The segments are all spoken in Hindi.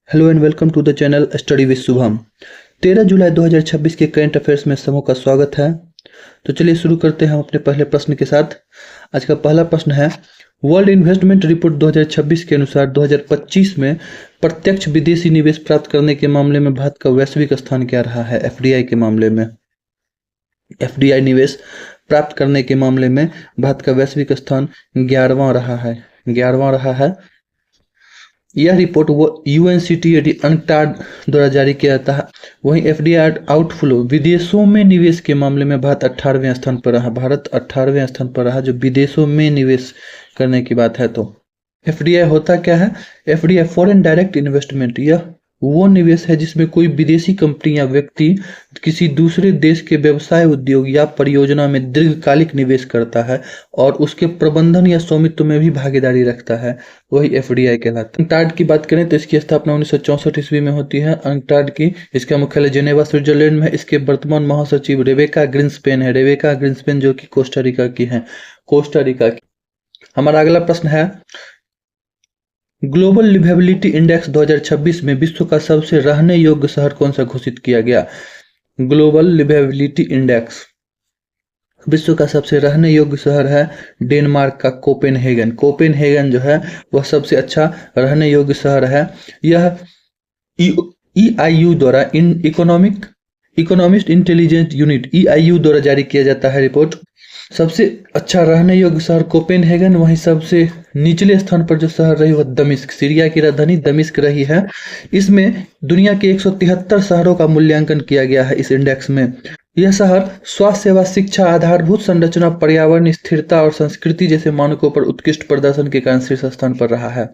Hello and welcome to the channel study with Shubham. 13 जुलाई 2026 के करंट अफेयर्स में समूह का स्वागत है। तो चलिए शुरू करते हैं हम अपने पहले प्रश्न के साथ। आज का पहला प्रश्न है, वर्ल्ड इन्वेस्टमेंट रिपोर्ट 2026 के अनुसार 2025 में प्रत्यक्ष विदेशी निवेश प्राप्त करने के मामले में भारत का वैश्विक स्थान क्या रहा है? एफडीआई के मामले में, एफडीआई निवेश प्राप्त करने के मामले में भारत का वैश्विक स्थान 11वां रहा है। 11वां रहा है। यह रिपोर्ट यूएनसीटीएडी अनक्टाड द्वारा जारी किया जाता है। वहीं एफडीआई आउटफ्लो, विदेशों में निवेश के मामले में भारत 18वें स्थान पर रहा। भारत 18वें स्थान पर रहा जो विदेशों में निवेश करने की बात है। तो एफडीआई होता क्या है? एफडीआई फॉरेन डायरेक्ट इन्वेस्टमेंट, यह वो निवेश है जिसमें कोई विदेशी कंपनी या व्यक्ति किसी दूसरे देश के व्यवसाय, उद्योग या परियोजना में दीर्घकालिक निवेश करता है और उसके प्रबंधन या स्वामित्व में भी भागीदारी रखता है, वही एफडीआई कहलाता है। अंकटाड की बात करें तो इसकी स्थापना 1964 ईस्वी में होती है। अंकटाड की, इसका मुख्यालय जेनेवा स्विट्जरलैंड में है। इसके वर्तमान महासचिव रेबेका ग्रिन्सपेन है। रेबेका ग्रिन्सपेन जो कि कोस्टारिका की है। कोस्टारिका की। हमारा अगला प्रश्न है, ग्लोबल लिवेबिलिटी इंडेक्स 2026 में विश्व का सबसे रहने योग्य शहर कौन सा घोषित किया गया? ग्लोबल लिवेबिलिटी इंडेक्स, विश्व का सबसे रहने योग्य शहर है डेनमार्क का कोपेनहेगन। कोपेनहेगन जो है वह सबसे अच्छा रहने योग्य शहर है। यह ईआईयू द्वारा इकोनॉमिस्ट इंटेलिजेंस यूनिट ईआईयू द्वारा जारी किया जाता है रिपोर्ट। सबसे अच्छा रहने योग्य शहर कोपेनहेगन, वहीं सबसे निचले स्थान पर जो शहर रही वह दमिश्क, सीरिया की राजधानी दमिश्क रही है। इसमें दुनिया के 173 शहरों का मूल्यांकन किया गया है इस इंडेक्स में। यह शहर स्वास्थ्य सेवा, शिक्षा, आधारभूत संरचना, पर्यावरण, स्थिरता और संस्कृति जैसे मानकों पर उत्कृष्ट प्रदर्शन के कारण शीर्ष स्थान पर रहा है।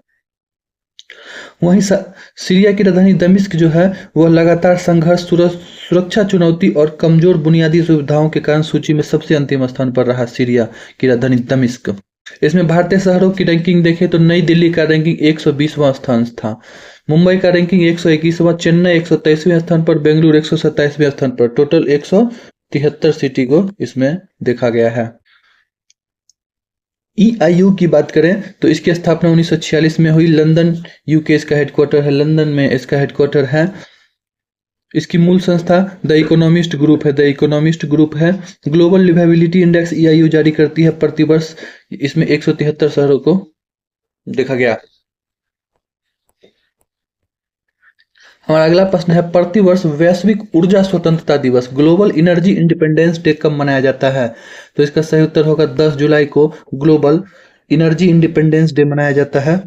वहीं सीरिया की राजधानी दमिश्क जो है वह लगातार संघर्ष, सुरक्षा चुनौती और कमजोर बुनियादी सुविधाओं के कारण सूची में सबसे अंतिम स्थान पर रहा सीरिया की राजधानी दमिश्क। इसमें भारतीय शहरों की रैंकिंग देखें तो नई दिल्ली का रैंकिंग 120वां स्थान था, मुंबई का रैंकिंग 121वां, चेन्नई 123वें स्थान पर, बेंगलुरु 127वें स्थान पर। टोटल 173 सिटी को इसमें देखा गया है। ईआईयू की बात करें तो इसकी स्थापना 1946 में हुई। लंदन यूके इसका हेडक्वार्टर है। लंदन में इसका हेडक्वार्टर है। इसकी मूल संस्था द इकोनॉमिस्ट ग्रुप है। द इकोनॉमिस्ट ग्रुप है। ग्लोबल लिवेबिलिटी इंडेक्स ईआईयू जारी करती है प्रतिवर्ष। इसमें 173 शहरों को देखा गया। हमारा अगला प्रश्न है, प्रतिवर्ष वैश्विक ऊर्जा स्वतंत्रता दिवस, ग्लोबल एनर्जी इंडिपेंडेंस डे कब मनाया जाता है? तो इसका सही उत्तर होगा 10 जुलाई को ग्लोबल एनर्जी इंडिपेंडेंस डे मनाया जाता है।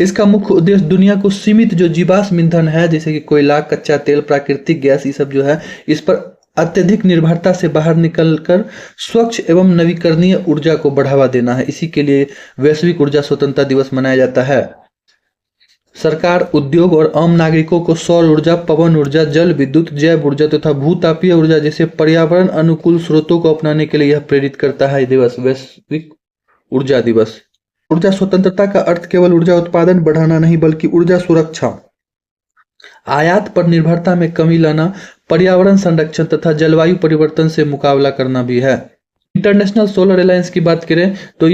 इसका मुख्य उद्देश्य दुनिया को सीमित जो जीवाश्म ईंधन है जैसे कि कोयला, कच्चा तेल, प्राकृतिक गैस, ये सब जो है इस पर अत्यधिक निर्भरता से बाहर निकलकर स्वच्छ एवं नवीकरणीय ऊर्जा को बढ़ावा देना है। इसी के लिए वैश्विक ऊर्जा स्वतंत्रता दिवस मनाया जाता है। सरकार, उद्योग और आम नागरिकों को सौर ऊर्जा, पवन ऊर्जा, जल विद्युत, जैव ऊर्जा तथा भूतापीय ऊर्जा जैसे पर्यावरण अनुकूल स्रोतों को अपनाने के लिए यह प्रेरित करता है दिवस, वैश्विक ऊर्जा दिवस। ऊर्जा स्वतंत्रता का अर्थ केवल ऊर्जा उत्पादन बढ़ाना नहीं बल्कि ऊर्जा सुरक्षा, आयात पर निर्भरता में कमी लाना, पर्यावरण संरक्षण तथा जलवायु परिवर्तन से मुकाबला करना भी है। इंटरनेशनल सोलर अलायंस की बात करें तो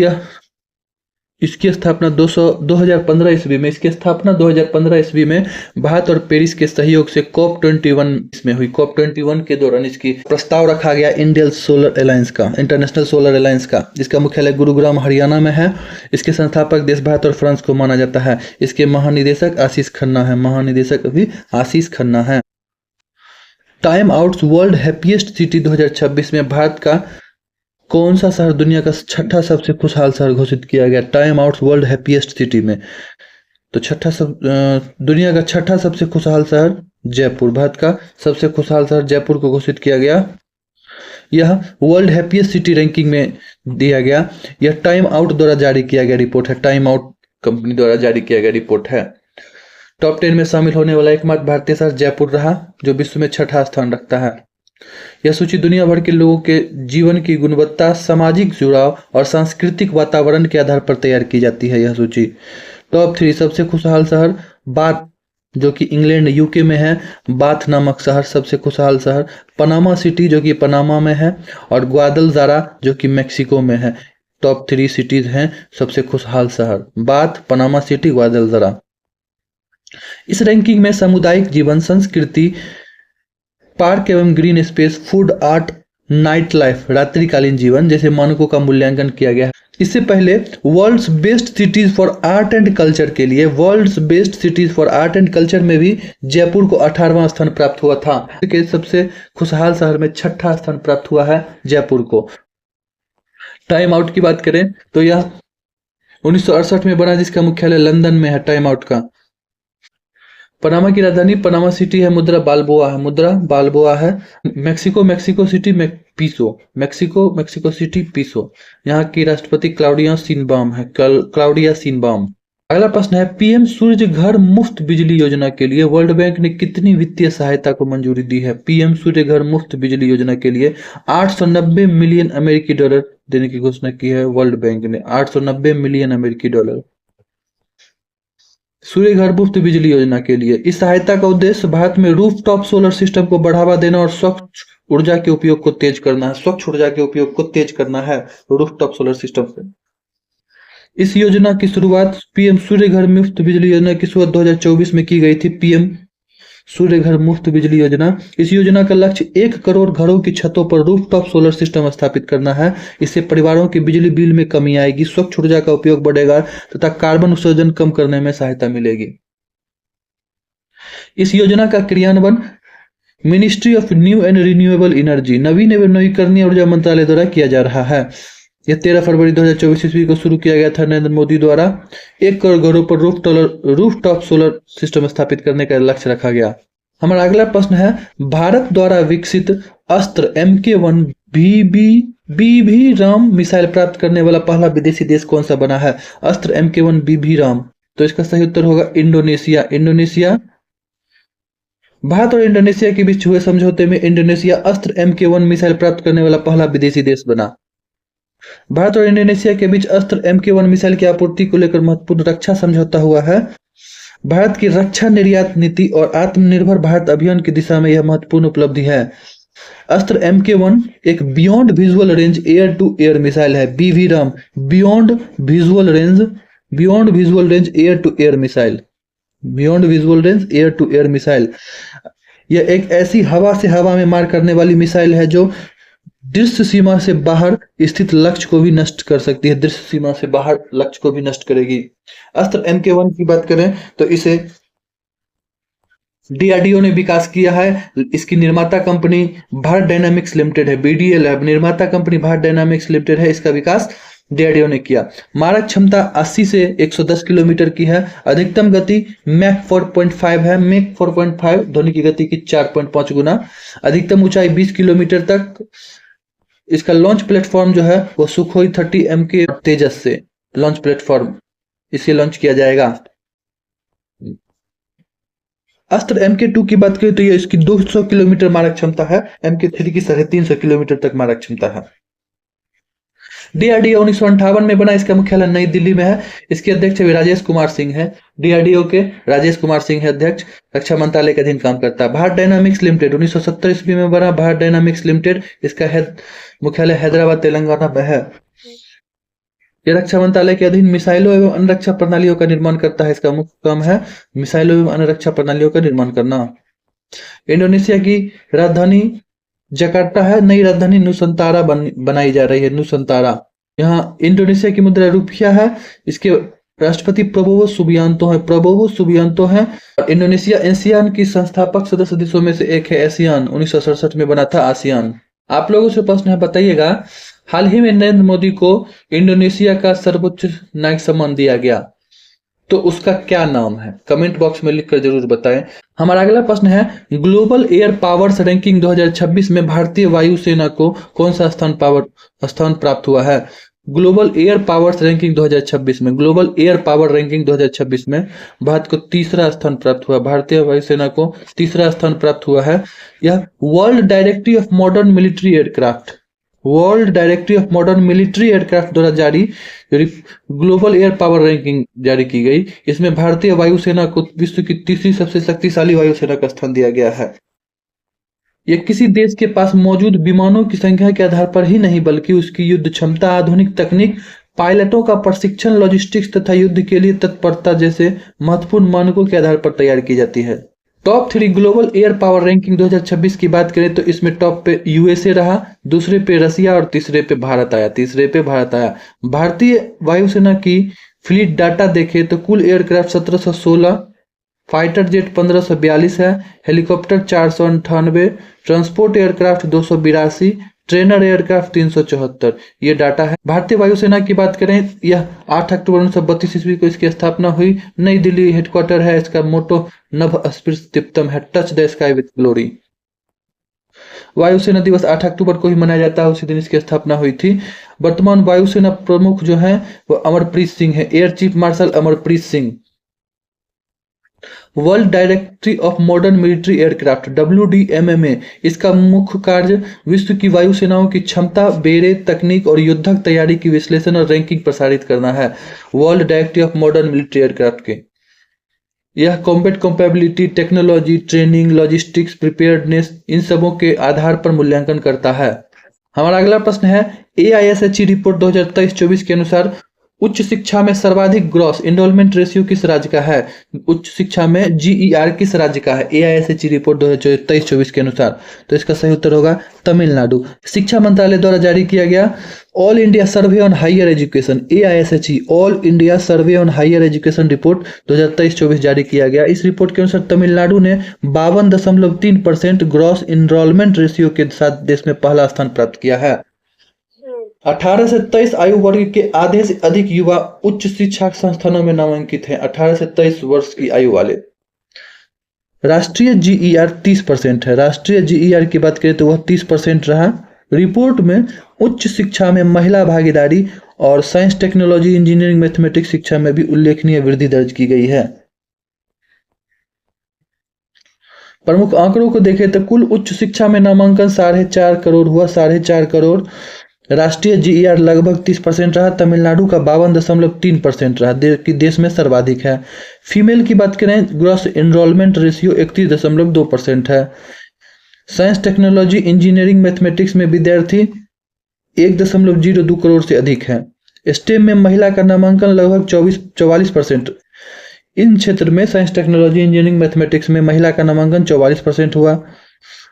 इसकी स्थापना 2015 ईस्वी में, भारत और पेरिस के सहयोग से COP21 इसमें हुई। COP21 के दौरान इसकी प्रस्ताव रखा गया इंडियन सोलर अलायंस का, इंटरनेशनल सोलर अलायंस का, जिसका मुख्यालय गुरुग्राम हरियाणा में है। इसके संस्थापक देश भारत और फ्रांस को माना जाता है। इसके महानिदेशक आशीष खन्ना है। महानिदेशक अभी आशीष खन्ना है। Time outs world happiest city 2026 में भारत का कौन सा शहर दुनिया का छठा सबसे खुशहाल शहर घोषित किया गया? Time out world happiest city में तो दुनिया का छठा सबसे खुशहाल शहर जयपुर, भारत का सबसे खुशहाल शहर जयपुर को घोषित किया गया। यह वर्ल्ड हैप्पीएस्ट सिटी रैंकिंग में दिया गया। यह टाइम आउट द्वारा जारी किया गया रिपोर्ट है। टाइम आउट कंपनी द्वारा जारी किया गया रिपोर्ट है। टॉप 10 में शामिल होने वाला एकमात्र भारतीय शहर जयपुर रहा जो विश्व में छठा स्थान रखता है। यह सूची दुनिया भर के लोगों के जीवन की गुणवत्ता, सामाजिक जुड़ाव और सांस्कृतिक वातावरण के आधार पर तैयार की जाती है। यह सूची टॉप 3 सबसे खुशहाल शहर, बाथ जो कि इंग्लैंड यूके में है, बाथ नामक शहर सबसे खुशहाल शहर, पनामा सिटी जो कि पनामा में है, और ग्वादलजारा जो कि मेक्सिको में है। टॉप 3 सिटीज हैं सबसे खुशहाल शहर, बाथ, पनामा सिटी, ग्वादलजारा। इस रैंकिंग में सामुदायिक जीवन, संस्कृति, पार्क एवं green space, food, art, night life, रात्रिकालीन जीवन जैसे मानकों का मूल्यांकन किया गया है। इससे पहले world's best cities for art and culture के लिए world's best cities for art and culture में भी जयपुर को 18वां स्थान प्राप्त हुआ था। के सबसे खुशहाल शहर में 6ठा स्थान प्राप्त हुआ है जयपुर को। टाइम आउट की बात करें तो यह 1968 में बना, जिसका मुख्यालय लंदन में है। टाइम आउट का पनामा की राजधानी पनामा सिटी है। मुद्रा बालबोआ है। मेक्सिको सिटी में पीसो, मेक्सिको सिटी पीसो। यहाँ की राष्ट्रपति क्लाउडिया सीनबाम है, क्लाउडिया सीनबाम। अगला प्रश्न है, पीएम सूर्य घर मुफ्त बिजली योजना के लिए वर्ल्ड बैंक ने कितनी वित्तीय सहायता को मंजूरी दी है? पीएम सूर्य घर मुफ्त बिजली योजना के लिए 890 मिलियन अमेरिकी डॉलर देने की घोषणा की है वर्ल्ड बैंक ने। 890 मिलियन अमेरिकी डॉलर सूर्य घर मुफ्त बिजली योजना के लिए। इस सहायता का उद्देश्य भारत में रूफटॉप सोलर सिस्टम को बढ़ावा देना और स्वच्छ ऊर्जा के उपयोग को तेज करना है। स्वच्छ ऊर्जा के उपयोग को तेज करना है रूफटॉप सोलर सिस्टम से। इस योजना की शुरुआत पीएम सूर्य घर मुफ्त बिजली योजना की शुरुआत 2024 में की गई थी। पीएम सूर्य घर मुफ्त बिजली योजना। इस योजना का लक्ष्य 1 करोड़ घरों की छतों पर रूफटॉप सोलर सिस्टम स्थापित करना है। इससे परिवारों के बिजली बिल में कमी आएगी, स्वच्छ ऊर्जा का उपयोग बढ़ेगा तथा कार्बन उत्सर्जन कम करने में सहायता मिलेगी। इस योजना का क्रियान्वयन ministry of new and renewable energy, नवीन एवं नवीकरणीय ऊर्जा मंत्रालय द्वारा किया जा रहा है। यह 13 फरवरी 2024 ईस्वी को शुरू किया गया था नरेंद्र मोदी द्वारा। 1 करोड़ घरों पर रूफटॉप सोलर सिस्टम स्थापित करने का लक्ष्य रखा गया। हमारा अगला प्रश्न है, भारत द्वारा विकसित अस्त्र MK1 BB राम मिसाइल प्राप्त करने वाला पहला विदेशी देश कौन सा बना है? Astra MK1 BB Ram. तो इसका सही उत्तर होगा इंडोनेशिया। भारत और इंडोनेशिया के बीच हुए समझौते में इंडोनेशिया अस्त्र MK1 मिसाइल प्राप्त करने वाला पहला विदेशी देश बना। भारत और इंडोनेशिया के बीच अस्त्र MK1 मिसाइल की आपूर्ति को लेकर महत्वपूर्ण रक्षा समझौता हुआ है। भारत की रक्षा निर्यात नीति और आत्मनिर्भर भारत अभियान की दिशा में यह महत्वपूर्ण उपलब्धि है। अस्त्र MK1 एक beyond visual range air to air missile है। BV राम beyond visual range air to air missile. Beyond visual range air to air missile यह एक ऐसी हवा से हवा में मार करने वाली मिसाइल है जो दृश्य सीमा से बाहर स्थित लक्ष्य को भी नष्ट कर सकती है। दृश्य सीमा से बाहर लक्ष्य को भी नष्ट करेगी। अस्त्र MK1 की बात करें तो इसे DRDO ने विकास किया है। इसकी निर्माता कंपनी भारत डायनामिक्स लिमिटेड है। BDL है, निर्माता कंपनी भारत डायनामिक्स लिमिटेड है। इसका विकास DRDO ने किया। मारक क्षमता 80 से 110 किलोमीटर की है। अधिकतम गति मैक 4.5 है। मैक 4.5 ध्वनि की गति की 4.5 गुना। अधिकतम ऊंचाई 20 किलोमीटर तक। इसका लॉन्च प्लेटफॉर्म जो है वो सुखोई 30 MK तेजस से लॉन्च प्लेटफॉर्म इसे लॉन्च किया जाएगा। अस्त्र MK2 की बात करें तो ये इसकी 200 किलोमीटर मारक क्षमता है। MK3 की 350 किलोमीटर तक मारक क्षमता है। DRDO 1958 में बना। इसका मुख्यालय नई दिल्ली में है। इसके अध्यक्ष राजेश कुमार सिंह है। DRDO के राजेश कुमार सिंह है अध्यक्ष। रक्षा मंत्रालय के अधीन काम करता है। भारत डायनामिक्स लिमिटेड 1970 ईस्वी में बना। भारत डायनामिक्स लिमिटेड इसका मुख्यालय हैदराबाद तेलंगाना में है। यह रक्षा मंत्रालय के अधीन मिसाइलों एवं अन्य रक्षा प्रणालियों का निर्माण करता है। इसका मुख्य काम है मिसाइलों एवं अन्य रक्षा प्रणालियों का निर्माण करना। इंडोनेशिया की राजधानी जकार्ता है। नई राजधानी नुसंतारा बनाई जा रही है। नुसंतारा। यहाँ इंडोनेशिया की मुद्रा रुपया है। इसके राष्ट्रपति प्रबोवो सुबियांतो है। इंडोनेशिया एशियान की संस्थापक सदस्य देशों में से एक है। एशियान 1967 में बना था आसियान। आप लोगों से प्रश्न है, बताइएगा हाल ही में नरेंद्र मोदी को इंडोनेशिया का सर्वोच्च नागरिक सम्मान दिया गया, तो उसका क्या नाम है? कमेंट बॉक्स में लिखकर जरूर बताएं। हमारा अगला प्रश्न है, ग्लोबल एयर पावर्स रैंकिंग 2026 में भारतीय वायुसेना को कौन सा स्थान प्राप्त हुआ है? ग्लोबल एयर पावर्स रैंकिंग 2026 में ग्लोबल एयर पावर रैंकिंग 2026 में भारत को तीसरा स्थान प्राप्त हुआ। भारतीय वायुसेना को तीसरा स्थान प्राप्त हुआ है। यह world directory of modern military aircraft द्वारा जारी ग्लोबल एयर पावर रैंकिंग जारी की गई। इसमें भारतीय वायुसेना को विश्व की तीसरी सबसे शक्तिशाली वायुसेना का स्थान दिया गया है। यह किसी देश के पास मौजूद विमानों की संख्या के आधार पर ही नहीं बल्कि उसकी युद्ध क्षमता, आधुनिक तकनीक, पायलटों का प्रशिक्षण लॉजिस्टिक्स तथा युद्ध के लिए तत्परता जैसे महत्वपूर्ण मानकों के आधार पर तैयार की जाती है। Top 3 global air power ranking 2026 की बात करें तो इसमें टॉप पे यूएसए रहा, दूसरे पे रसिया और तीसरे पे भारत आया। भारतीय वायुसेना की फ्लीट डाटा देखें तो कुल एयरक्राफ्ट 1716, फाइटर जेट 1542 है, helicopter 498, transport aircraft 282, trainer aircraft 374। ये डाटा है। भारतीय वायुसेना की बात करें, यह 8 अक्टूबर 1932 ईस्वी को इसकी स्थापना हुई। नई दिल्ली हेडक्वार्टर है। इसका मोटो नभ स्पृश दीप्तम है, touch the sky with glory. वायुसेना दिवस 8 अक्टूबर को ही मनाया जाता है, उसी दिन इसकी स्थापना हुई थी। वर्तमान वायुसेना प्रमुख जो है वो अमरप्रीत सिंह है, air chief marshal Amarpreet Singh. World directory of modern military aircraft WDMMA, इसका मुख्य कार्य विश्व की वायुसेनाओं की क्षमता, बेड़े, तकनीक और युद्धक तैयारी की विश्लेषण और रैंकिंग प्रसारित करना है। World directory of modern military aircraft के यह combat capability, technology, training, logistics, preparedness, इन सबों के आधार पर मूल्यांकन करता है। हमारा अगला प्रश्न है, AISHE रिपोर्ट 2023-24 के अनुसार उच्च शिक्षा में सर्वाधिक ग्रॉस एनरोलमेंट रेशियो किस राज्य का है? उच्च शिक्षा में GER किस राज्य का है? AISHE रिपोर्ट 2023-24 के अनुसार, तो इसका सही उत्तर होगा तमिलनाडु। शिक्षा मंत्रालय द्वारा जारी किया गया all India survey on higher education, AISHE all India survey on higher education report 2023-24 जारी किया गया। इस रिपोर्ट के अनुसार तमिलनाडु ने 52.3% ग्रॉस एनरोलमेंट रेशियो के साथ देश में पहला स्थान प्राप्त किया है। 18 से 23 आयु वर्ग के आधे से अधिक युवा उच्च शिक्षा संस्थानों में नामांकित हैं। 18 से 23 वर्ष की आयु वाले। राष्ट्रीय GER 30% है। राष्ट्रीय GER की बात करें तो वह 30% रहा। रिपोर्ट में उच्च शिक्षा में महिला भागीदारी और साइंस, टेक्नोलॉजी, इंजीनियरिंग, मैथमेटिक्स शिक्षा में भी उल्लेखनीय वृद्धि दर्ज की गई है। प्रमुख आंकड़ों को देखें तो कुल उच्च शिक्षा में नामांकन 4.5 करोड़ हुआ, 4.5 करोड़। राष्ट्रीय GER लगभग 30% रहा। तमिलनाडु का 52.3% रहा, देश में सर्वाधिक है। फीमेल की बात करें, ग्रॉस एनरोलमेंट रेशियो 31.2% है। साइंस, टेक्नोलॉजी, इंजीनियरिंग, मैथमेटिक्स में विद्यार्थी 1.02 करोड़ से अधिक है। स्टेम में महिला का नामांकन लगभग 44%। इन क्षेत्र में साइंस, टेक्नोलॉजी, इंजीनियरिंग, मैथमेटिक्स में महिला का नामांकन 44% हुआ।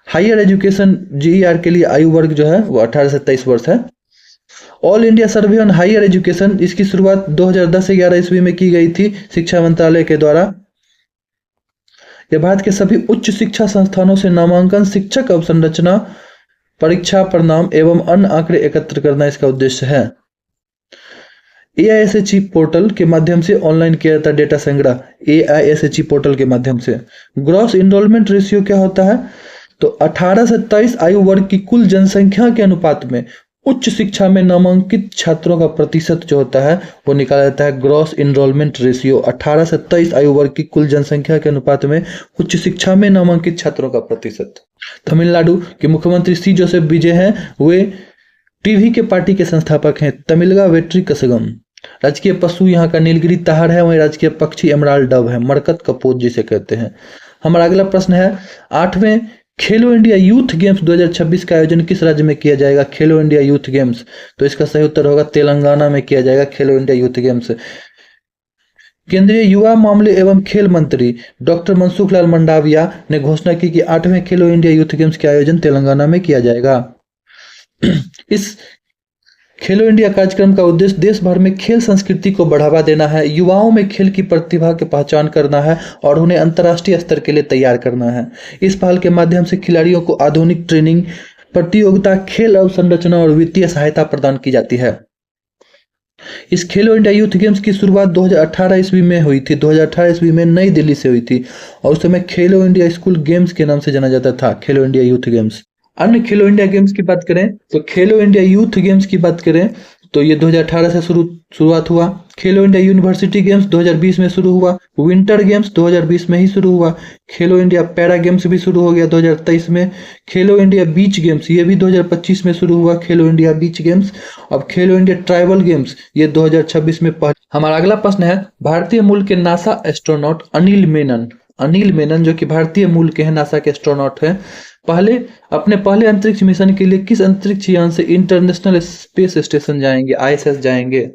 हायर एजुकेशन GER के लिए आयु वर्ग जो है वो 18 से 23 वर्ष है। All India survey on higher education, इसकी शुरुआत 2010-11 ईस्वी में की गई थी शिक्षा मंत्रालय के द्वारा। यह भारत के सभी उच्च शिक्षा संस्थानों से नामांकन, शिक्षक अवसंरचना, परीक्षा परिणाम एवं अन्य आंकड़े एकत्र करना इसका उद्देश्य है। AISHE पोर्टल के माध्यम से ऑनलाइन किया जाता है डेटा संग्रह। AISHE पोर्टल के माध्यम से ग्रॉस एनरोलमेंट रेशियो क्या होता है? तो 18 से 23 आयु वर्ग की कुल जनसंख्या के अनुपात में उच्च शिक्षा में नामांकित छात्रों का प्रतिशत जो होता है वो निकाला जाता है ग्रॉस एनरोलमेंट रेशियो। 18 से 23 आयु वर्ग की कुल जनसंख्या के अनुपात में उच्च शिक्षा में नामांकित छात्रों का प्रतिशत। तमिलनाडु के मुख्यमंत्री C जोसेफ विजय हैं, वे टीवी के पार्टी के संस्थापक हैं। तमिलगा वेट्री कसगम। राजकीय पशु यहाँ का नीलगिरी ताहर है, वहीं राजकीय पक्षी एमराल्ड डव है, मरकत कपोत जिसे कहते हैं। हमारा अगला प्रश्न है, 8वें खेलो इंडिया यूथ गेम्स 2026 का आयोजन किस राज्य में किया जाएगा? खेलो इंडिया यूथ गेम्स, तो इसका सही उत्तर होगा तेलंगाना में किया जाएगा खेलो इंडिया यूथ गेम्स। केंद्रीय युवा मामले एवं खेल मंत्री डॉक्टर मनसुख लाल मंडाविया ने घोषणा की कि 8वें खेलो इंडिया यूथ गेम्स के आयोजन तेलंगाना में किया जाएगा। इस खेलो इंडिया कार्यक्रम का उद्देश्य देश भर में खेल संस्कृति को बढ़ावा देना है, युवाओं में खेल की प्रतिभा की पहचान करना है और उन्हें अंतर्राष्ट्रीय स्तर के लिए तैयार करना है। इस पहल के माध्यम से खिलाड़ियों को आधुनिक ट्रेनिंग, प्रतियोगिता, खेल अवसंरचना और वित्तीय सहायता प्रदान की जाती है। इस खेलो इंडिया यूथ गेम्स की शुरुआत 2018 ईस्वी में हुई थी। 2018 ईस्वी में नई दिल्ली से हुई थी और उस समय खेलो इंडिया स्कूल गेम्स के नाम से जाना जाता था, खेलो इंडिया यूथ गेम्स। अन्य खेलो इंडिया गेम्स की बात करें तो खेलो इंडिया यूथ गेम्स की बात करें तो ये 2018 से शुरुआत हुआ। खेलो इंडिया यूनिवर्सिटी गेम्स 2020 में शुरू हुआ। विंटर गेम्स 2020 में ही शुरू हुआ। खेलो इंडिया पैरा गेम्स भी शुरू हो गया 2023 में। खेलो इंडिया बीच गेम्स ये भी 2025 में शुरू हुआ, खेलो इंडिया बीच गेम्स। अब खेलो इंडिया ट्राइबल गेम्स ये 2026 में हमारा अगला प्रश्न है, भारतीय मूल के नासा एस्ट्रोनॉट अनिल मेनन जो कि भारतीय मूल के हैं, नासा के एस्ट्रोनॉट हैं, अपने पहले अंतरिक्ष मिशन के लिए किस अंतरिक्ष यान से इंटरनेशनल स्पेस स्टेशन जाएंगे, आईएसएस जाएंगे?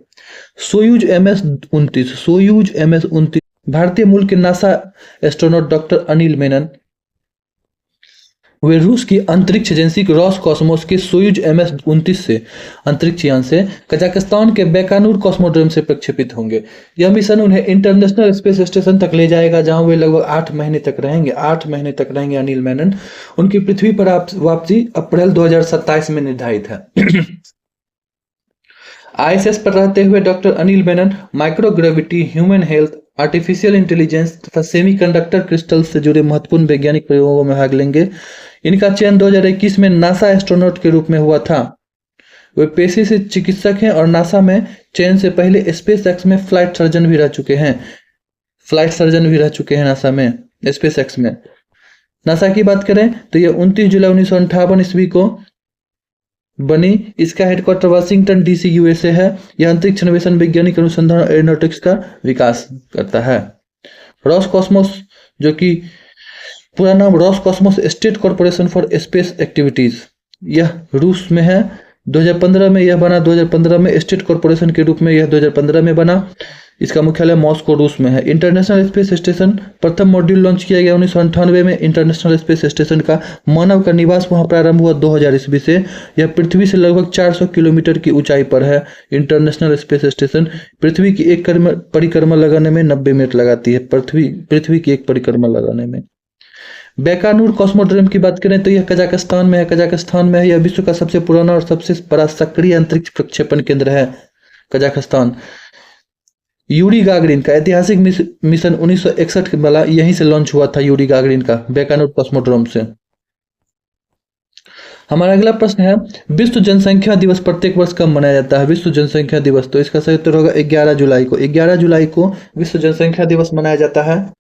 Soyuz MS-29। भारतीय मूल के NASA astronaut doctor Anil Menon वे रूस की अंतरिक्ष एजेंसी रॉसकॉस्मोस के सोयूज MS-29 से अंतरिक्ष यान से कजाकिस्तान के बैकानूर कॉस्मोड्रोम से प्रक्षेपित होंगे। यह मिशन उन्हें इंटरनेशनल स्पेस स्टेशन तक ले जाएगा, जहां वे लगभग 8 महीने तक रहेंगे। 8 महीने तक रहेंगे अनिल मेनन। उनकी पृथ्वी पर वापसी अप्रैल 2027 में निर्धारित है। आईएसएस पर रहते हुए doctor Anil Menon microgravity, human health, artificial intelligence तथा सेमीकंडक्टर क्रिस्टल से जुड़े महत्वपूर्ण वैज्ञानिक प्रयोगों में भाग लेंगे। इनका चयन 2021 में नासा एस्ट्रोनॉट के रूप में हुआ था। वे पेशे से चिकित्सक हैं और नासा में चयन से पहले स्पेस एक्स में फ्लाइट सर्जन भी रह चुके हैं नासा में, स्पेस एक्स में। नासा की बात करें तो यह 29 जुलाई 1958 ईस्वी को बनी। इसका हेडक्वार्टर वाशिंगटन DC USA है। यह अंतरिक्ष अन्वेषण, वैज्ञानिक अनुसंधान और एरोनॉटिक्स का विकास करता है। रॉसकॉस्मोस, जो कि पूरा नाम Roscosmos state corporation for space activities, यह रूस में है। 2015 में यह बना। 2015 में स्टेट कॉर्पोरेशन के रूप में यह 2015 में बना। इसका मुख्यालय मॉस्को, रूस में है। इंटरनेशनल स्पेस स्टेशन प्रथम मॉड्यूल लॉन्च किया गया 1998 में। इंटरनेशनल स्पेस स्टेशन का मानव का निवास वहां प्रारंभ हुआ 2000 ईस्वी से। यह पृथ्वी से लगभग 400 किलोमीटर की ऊंचाई पर है। इंटरनेशनल स्पेस स्टेशन पृथ्वी की एक परिक्रमा लगाने में 90 मिनट लगाती है। पृथ्वी की एक परिक्रमा लगाने में। बैकानूर कॉस्मोड्रोम की बात करें तो यह कजाकिस्तान में है। यह विश्व का सबसे पुराना और सबसे बड़ा सक्रिय अंतरिक्ष प्रक्षेपण केंद्र है, कजाकिस्तान। यूरी गागरिन का ऐतिहासिक मिशन 1961 वाला यहीं से लॉन्च हुआ था, यूरी गागरिन का, बैकानूर कॉस्मोड्रोम से। हमारा अगला प्रश्न है, विश्व जनसंख्या दिवस प्रत्येक वर्ष कब मनाया जाता है? विश्व जनसंख्या दिवस, तो इसका सही उत्तर होगा 11 जुलाई को। 11 जुलाई को विश्व जनसंख्या दिवस मनाया जाता है।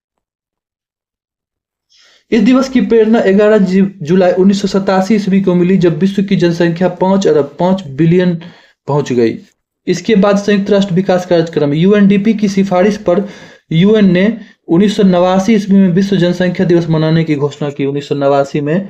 इस दिवस की प्रेरणा 11 जुलाई 1987 ईस्वी को मिली, जब विश्व की जनसंख्या 5 बिलियन पहुंच गई। इसके बाद संयुक्त राष्ट्र विकास कार्यक्रम UNDP की सिफारिश पर UN ने 1989 ईस्वी में विश्व जनसंख्या दिवस मनाने की घोषणा की। 1989 में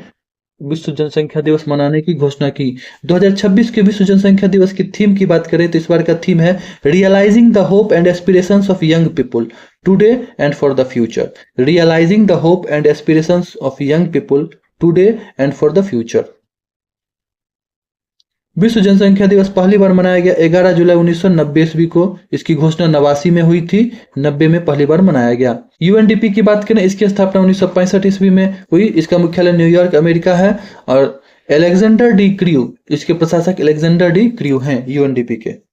विश्व जनसंख्या दिवस मनाने की घोषणा की। 2026 के विश्व जनसंख्या दिवस की थीम की बात करें तो इस बार का थीम है realising the hope and aspirations of young people today and for the future. Realising the hope and aspirations of young people today and for the future. विश्व जनसंख्या दिवस पहली बार मनाया गया 11 जुलाई 1990 ईस्वी को। इसकी घोषणा 89 में हुई थी, 90 में पहली बार मनाया गया। UNDP की बात करें, इसकी स्थापना 1965 ईस्वी में हुई। इसका मुख्यालय न्यूयॉर्क, अमेरिका है और अलेक्जेंडर डी क्रू, इसके प्रशासक अलेक्जेंडर डी क्रू हैं UNDP के।